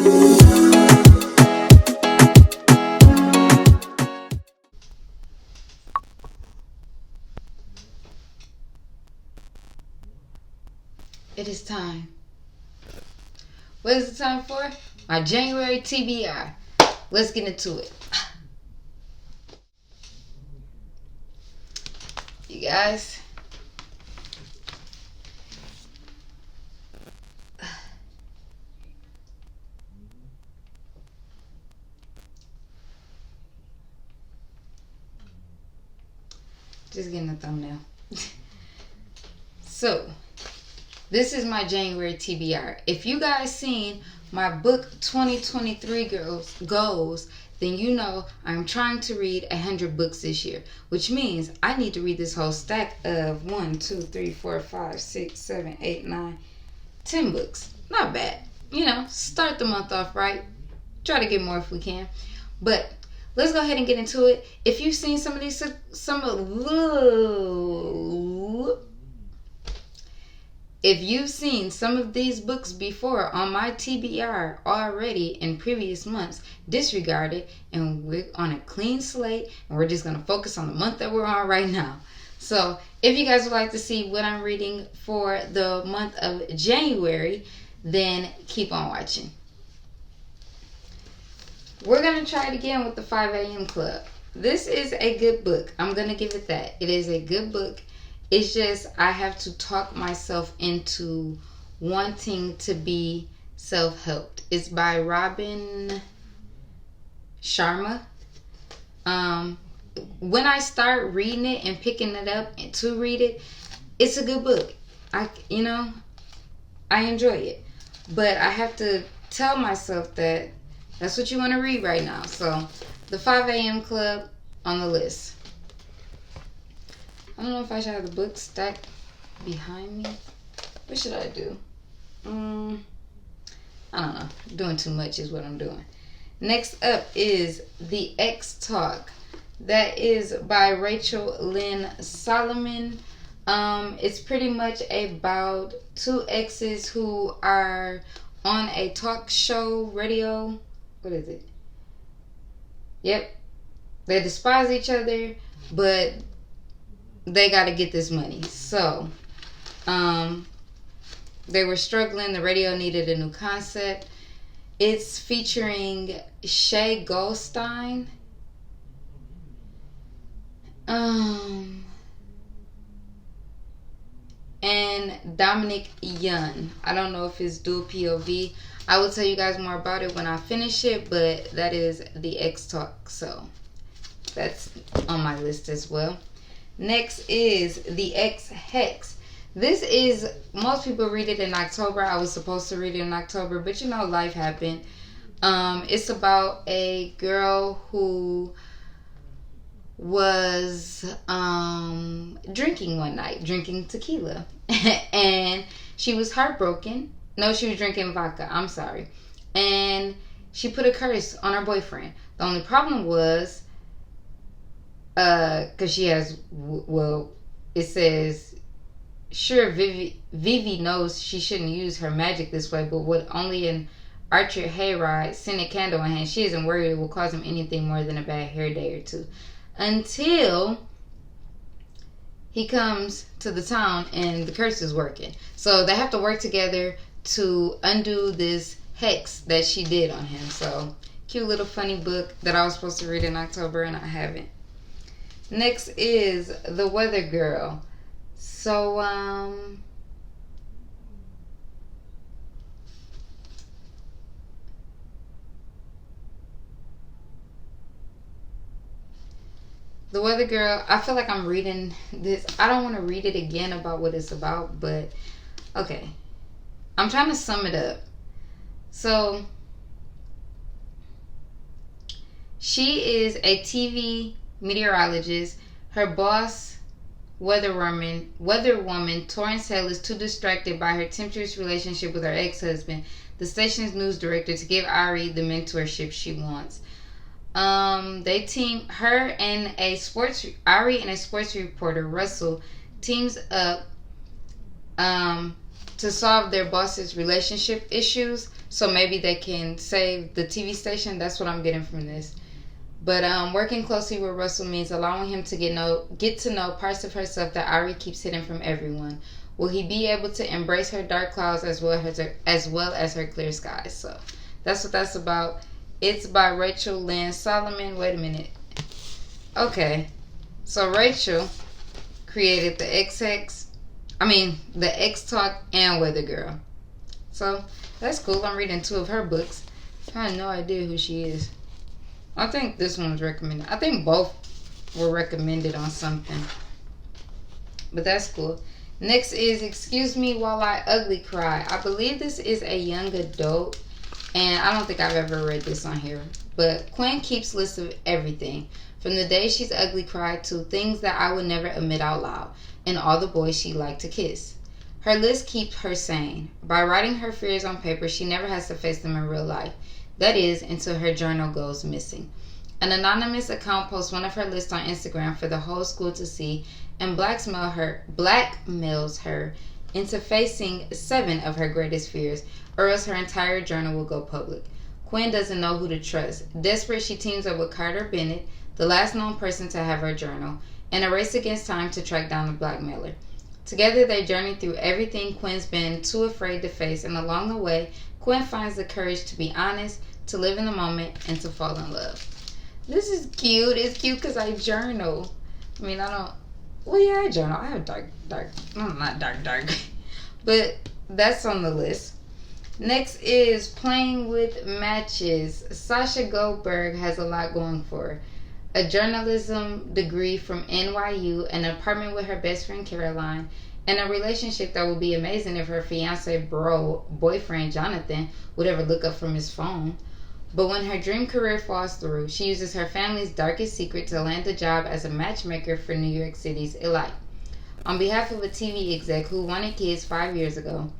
It is time. What is the time for? My January TBR. Let's get into it. You guys. Just getting a thumbnail. So, this is my January TBR. If you guys seen my book 2023 goals, then you know I'm trying to read 100 books this year, which means I need to read this whole stack of 1, 2, 3, 4, 5, 6, 7, 8, 9, 10 books. Not bad. You know, start the month off right. Try to get more if we can. But let's go ahead and get into it. If you've seen some of these, if you've seen some of these books before on my TBR already in previous months, disregard it, and we're on a clean slate, and we're just going to focus on the month that we're on right now. So if you guys would like to see what I'm reading for the month of January, then keep on watching. We're going to try it again with the 5 a.m. Club. This is a good book. I'm going to give it that. It is a good book. It's just I have to talk myself into wanting to be self-helped. It's by Robin Sharma. When I start reading it and picking it up to read it, it's a good book. I enjoy it. But I have to tell myself that that's what you want to read right now. So, the 5 a.m. Club on the list. I don't know if I should have the book stacked behind me. What should I do? I don't know. Doing too much is what I'm doing. Next up is The X Talk. That is by Rachel Lynn Solomon. It's pretty much about two exes who are on a talk show, radio. What is it? Yep. They despise each other, but they got to get this money. So, they were struggling. The radio needed a new concept. It's featuring Shea Goldstein. And Dominic Young. I don't know if it's dual POV. I will tell you guys more about it when I finish it, but that is The X Talk. So, that's on my list as well. Next is The X Hex. This is, most people read it in October. I was supposed to read it in October, but you know, life happened. It's about a girl who was drinking one night, drinking tequila. And she was heartbroken. No, she was drinking vodka. I'm sorry. And she put a curse on her boyfriend. The only problem was, because she has, well, it says, sure, Vivi knows she shouldn't use her magic this way, but with only an Archer hayride, scented candle in hand, she isn't worried it will cause him anything more than a bad hair day or two. Until he comes to the town and the curse is working. So they have to work together to undo this hex that she did on him. So, cute little funny book that I was supposed to read in October and I haven't. Next is The Weather Girl. So, The Weather Girl, I feel like I'm reading this. I don't want to read it again about what it's about, but okay. I'm trying to sum it up. So, she is a TV meteorologist. Her boss, weather woman Torrance Hale, is too distracted by her tempestuous relationship with her ex-husband, the station's news director, to give Ari the mentorship she wants. They team her and Ari and a sports reporter, Russell, teams up to to solve their boss's relationship issues, so maybe they can save the TV station. That's what I'm getting from this. But working closely with Russell means allowing him to get to know parts of herself that Ari keeps hidden from everyone. Will he be able to embrace her dark clouds as well as her clear skies? So that's what that's about. It's by Rachel Lynn Solomon. Wait a minute. Okay, so Rachel created the X Talk and Weather Girl. So that's cool. I'm reading 2 of her books. I have no idea who she is. I think this one was recommended. I think both were recommended on something. But that's cool. Next is Excuse Me While I Ugly Cry. I believe this is a young adult, and I don't think I've ever read this on here. But Quinn keeps lists of everything, from the day she's ugly cried to things that I would never admit out loud, and all the boys she liked to kiss. Her list keeps her sane. By writing her fears on paper, she never has to face them in real life. That is, until her journal goes missing. An anonymous account posts one of her lists on Instagram for the whole school to see and blackmails her into facing 7 of her greatest fears, or else her entire journal will go public. Quinn doesn't know who to trust. Desperate, she teams up with Carter Bennett, the last known person to have her journal, in a race against time to track down the blackmailer. Together, they journey through everything Quinn's been too afraid to face, and along the way, Quinn finds the courage to be honest, to live in the moment, and to fall in love. This is cute. It's cute because I journal. I mean, I journal. I have dark. No, not dark. But that's on the list. Next is Playing with Matches. Sasha Goldberg has a lot going for her. A journalism degree from NYU, an apartment with her best friend Caroline, and a relationship that would be amazing if her boyfriend Jonathan would ever look up from his phone. But when her dream career falls through, she uses her family's darkest secret to land a job as a matchmaker for New York City's elite. On behalf of a TV exec who wanted kids 5 years ago,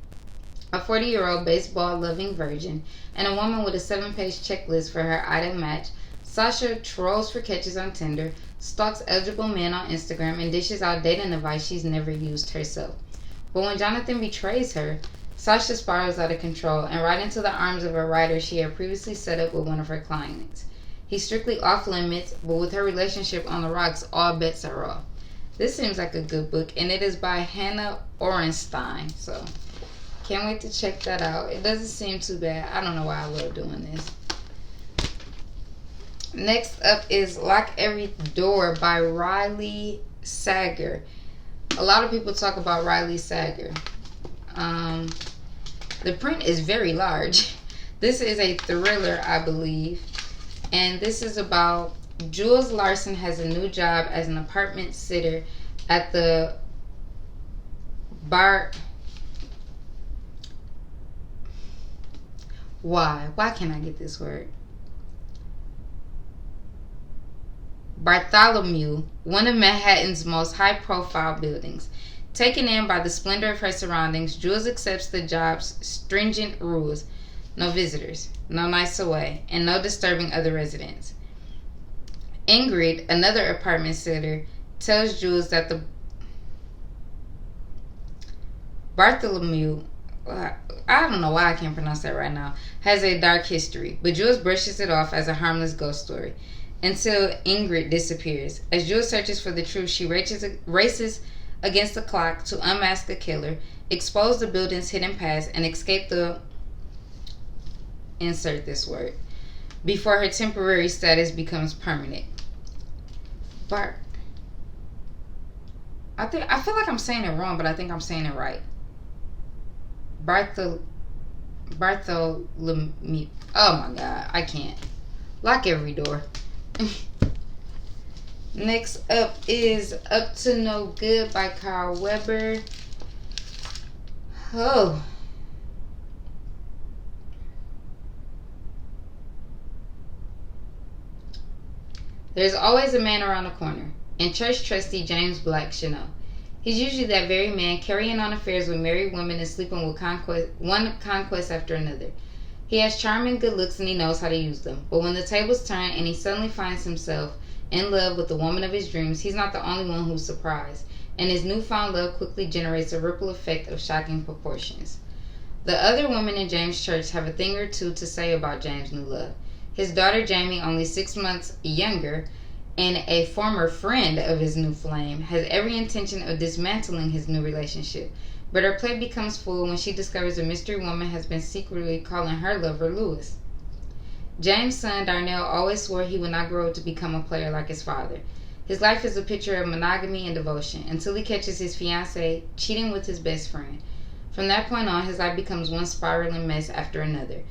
a 40-year-old baseball-loving virgin, and a woman with a 7-page checklist for her ideal match, Sasha trolls for catches on Tinder, stalks eligible men on Instagram, and dishes out dating advice she's never used herself. But when Jonathan betrays her, Sasha spirals out of control and right into the arms of a writer she had previously set up with one of her clients. He's strictly off limits, but with her relationship on the rocks, all bets are off. This seems like a good book, and it is by Hannah Orenstein, so can't wait to check that out. It doesn't seem too bad. I don't know why I love doing this. Next up is Lock Every Door by Riley Sager. A lot of people talk about Riley Sager. The print is very large. This is a thriller, I believe. And this is about Jules Larson has a new job as an apartment sitter at the bar. Why can't I get this word? Bartholomew, one of Manhattan's most high-profile buildings. Taken in by the splendor of her surroundings, Jules accepts the job's stringent rules. No visitors, no nights away, and no disturbing other residents. Ingrid, another apartment sitter, tells Jules that the Bartholomew, I don't know why I can't pronounce that right now, has a dark history, but Jules brushes it off as a harmless ghost story until Ingrid disappears. As Jules searches for the truth, she races against the clock to unmask the killer, expose the building's hidden past, and escape the insert this word before her temporary status becomes permanent. I feel like I'm saying it wrong, but I think I'm saying it right. Bartholomew. Oh my god, I can't. Lock Every Door. Next up is Up to No Good by Carl Weber. Oh. There's always a man around the corner, and church trustee James Black should know. He's usually that very man carrying on affairs with married women and sleeping with one conquest after another. He has charm and good looks, and he knows how to use them. But when the tables turn and he suddenly finds himself in love with the woman of his dreams, he's not the only one who's surprised. and his newfound love quickly generates a ripple effect of shocking proportions. The other women in James' church have a thing or two to say about James' new love. His daughter Jamie, only 6 months younger, and a former friend of his new flame, has every intention of dismantling his new relationship. But her plate becomes full when she discovers a mystery woman has been secretly calling her lover Lewis. James' son Darnell always swore he would not grow up to become a player like his father. His life is a picture of monogamy and devotion, until he catches his fiancée cheating with his best friend. From that point on, his life becomes one spiraling mess after another.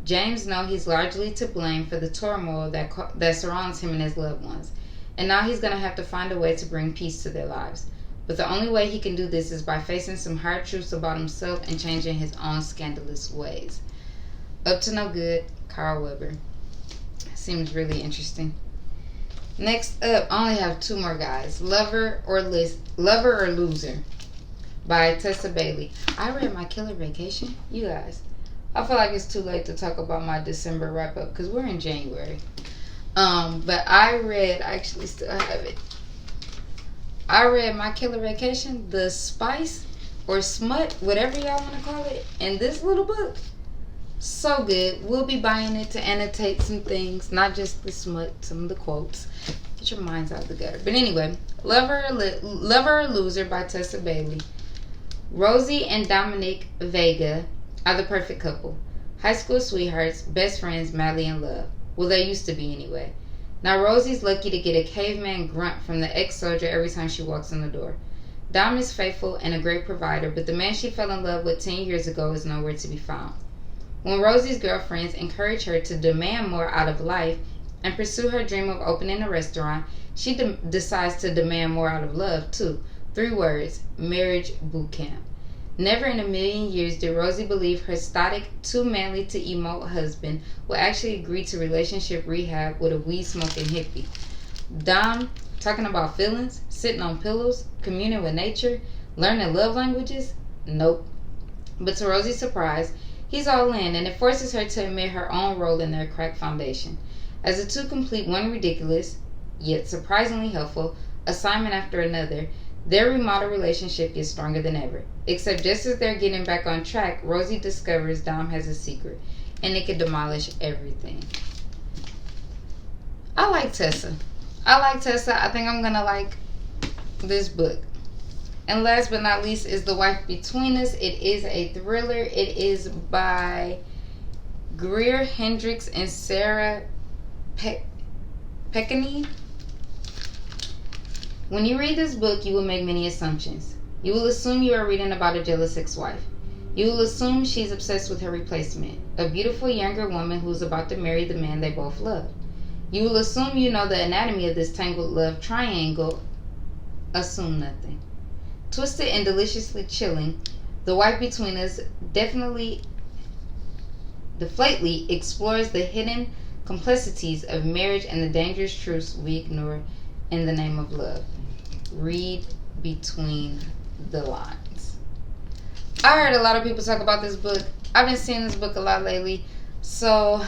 James knows he's largely to blame for the turmoil that surrounds him and his loved ones, and now he's going to have to find a way to bring peace to their lives. But the only way he can do this is by facing some hard truths about himself and changing his own scandalous ways. Up to No Good, Carl Weber. Seems really interesting. Next up, I only have 2 more guys. Lover or Loser by Tessa Bailey. I read My Killer Vacation. You guys, I feel like it's too late to talk about my December wrap up because we're in January. But I actually still have it. I read My Killer Vacation, the spice or smut, whatever y'all want to call it, in this little book. So good. We'll be buying it to annotate some things, not just the smut, some of the quotes. Get your minds out of the gutter. But anyway, Lover or Loser by Tessa Bailey. Rosie and Dominic Vega are the perfect couple. High school sweethearts, best friends, madly in love. Well, they used to be anyway. Now Rosie's lucky to get a caveman grunt from the ex-soldier every time she walks in the door. Dom is faithful and a great provider, but the man she fell in love with 10 years ago is nowhere to be found. When Rosie's girlfriends encourage her to demand more out of life and pursue her dream of opening a restaurant, she decides to demand more out of love too. 3 words: marriage boot camp. Never in a million years did Rosie believe her static, too manly to emote husband would actually agree to relationship rehab with a weed-smoking hippie. Dom, talking about feelings, sitting on pillows, communing with nature, learning love languages? Nope. But to Rosie's surprise, he's all in, and it forces her to admit her own role in their cracked foundation. As the two complete one ridiculous, yet surprisingly helpful, assignment after another, their remodeled relationship gets stronger than ever. Except just as they're getting back on track, Rosie discovers Dom has a secret, and it could demolish everything. I like Tessa. I think I'm going to like this book. And last but not least is The Wife Between Us. It is a thriller. It is by Greer Hendricks and Sarah Peckney. When you read this book, you will make many assumptions. You will assume you are reading about a jealous ex-wife. You will assume she's obsessed with her replacement, a beautiful younger woman who's about to marry the man they both love. You will assume you know the anatomy of this tangled love triangle. Assume nothing. Twisted and deliciously chilling, The Wife Between Us deflately explores the hidden complexities of marriage and the dangerous truths we ignore in the name of love. Read between the lines. I heard a lot of people talk about this book. I've been seeing this book a lot lately. So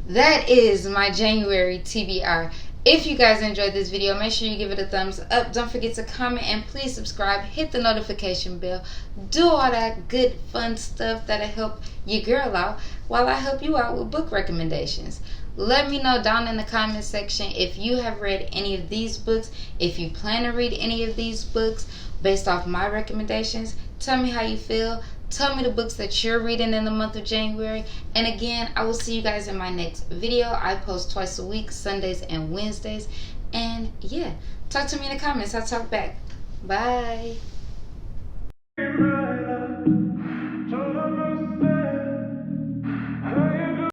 that is my January TBR. If you guys enjoyed this video, make sure you give it a thumbs up. Don't forget to comment and please subscribe. Hit the notification bell. Do all that good fun stuff that'll help your girl out while I help you out with book recommendations. Let me know down in the comment section if you have read any of these books, if you plan to read any of these books based off my recommendations. Tell me how you feel. Tell me the books that you're reading in the month of January. And again, I will see you guys in my next video. I post twice a week, Sundays and Wednesdays. And yeah, talk to me in the comments. I'll talk back. Bye.